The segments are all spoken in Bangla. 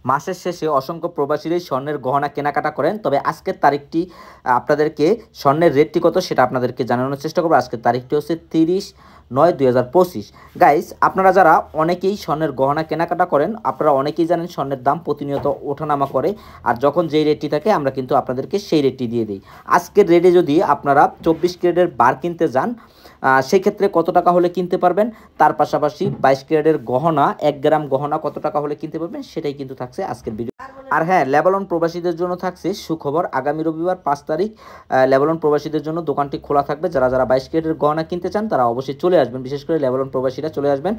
মাসের শেষে অসংখ্য প্রবাসীরাই স্বর্ণের গহনা কেনাকাটা করেন। তবে আজকের তারিখটি আপনাদেরকে স্বর্ণের রেটটি কত সেটা আপনাদেরকে জানানোর চেষ্টা করবো। আজকের তারিখটি হচ্ছে 30/9/2025। গাইস, আপনারা যারা অনেকেই স্বর্ণের গহনা কেনাকাটা করেন, আপনারা অনেকেই জানেন স্বর্ণের দাম প্রতিনিয়ত ওঠানামা করে। আর যখন যেই রেটটি থাকে আমরা কিন্তু আপনাদেরকে সেই রেটটি দিয়ে দিই। আজকের রেটে যদি আপনারা 24 ক্যারেটের বার কিনতে যান, সেই ক্ষেত্রে কত টাকা হলে কিনতে পারবেন, তার পাশাপাশি 22 ক্যারেটের গহনা 1 গ্রাম গহনা কত টাকা হলে কিনতে পারবেন সেটাই কিন্তু থাকছে আজকের ভিডিও। আর হ্যাঁ, লেবানন প্রবাসীদের জন্য থাকছে সুখবর। আগামী রবিবার 5 তারিখ লেবানন প্রবাসীদের জন্য দোকানটি খোলা থাকবে। যারা যারা 22 ক্যারেটের গহনা কিনতে চান তারা অবশ্যই চলে আসবেন, বিশেষ করে লেবানন প্রবাসীরা চলে আসবেন।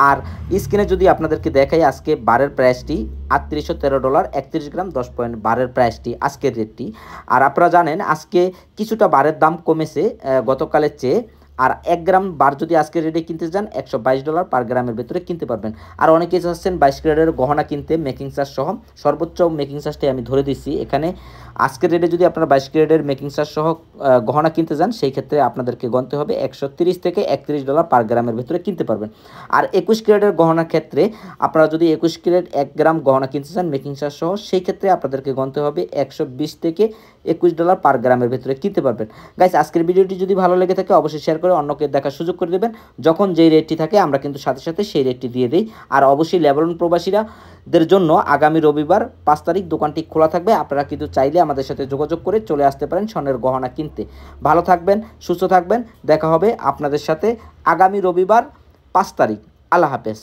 আর স্ক্রিনে যদি আপনাদেরকে দেখাই আজকে বারের প্রাইসটি $3813, 31 গ্রাম 10 পয়েন্ট বারের প্রাইসটি আজকের রেটটি। আর আপনারা জানেন আজকে কিছুটা বারের দাম কমেছে গতকালের চেয়ে। আর 1 গ্রাম বার যদি আজকের রেটে কিনতে যান $122 পার গ্রামের ভেতরে কিনতে পারবেন। আর অনেকেই চাচ্ছেন 22 ক্যারেটের গহনা কিনতে মেকিং চার্জ সহ। সর্বোচ্চ মেকিং চার্জটাই আমি ধরে দিচ্ছি এখানে। আজকের রেটে যদি আপনারা 22 ক্যারেটের মেকিং চার্জ সহ গহনা কিনতে যান, সেই ক্ষেত্রে আপনাদেরকে গণতে হবে $130 থেকে $31 পার গ্রামের ভেতরে কিনতে পারবেন। আর 21 ক্যারেটের গহনার ক্ষেত্রে আপনারা যদি 21 ক্যারেট 1 গ্রাম গহনা কিনতে চান মেকিং চার্জ সহ, সেই ক্ষেত্রে আপনাদেরকে গণতে হবে $120 থেকে $21 পার গ্রামের ভেতরে কিনতে পারবেন। গাইস, আজকের ভিডিওটি যদি ভালো লেগে থাকে অবশ্যই শেয়ার করে অন্যকে দেখার সুযোগ করে দেবেন। যখন যেই রেটটি থাকে আমরা কিন্তু সাথে সাথে সেই রেটটি দিয়ে দিই। আর অবশ্যই লেবানন প্রবাসীরাদের জন্য আগামী রবিবার 5 তারিখ দোকানটি খোলা থাকবে। আপনারা কিন্তু চাইলে আমাদের সাথে যোগাযোগ করে চলে আসতে পারেন স্বর্ণের গহনা কিনতে। ভালো থাকবেন, সুস্থ থাকবেন। দেখা হবে আপনাদের সাথে আগামী রবিবার 5 তারিখ। আল্লাহ হাফেজ।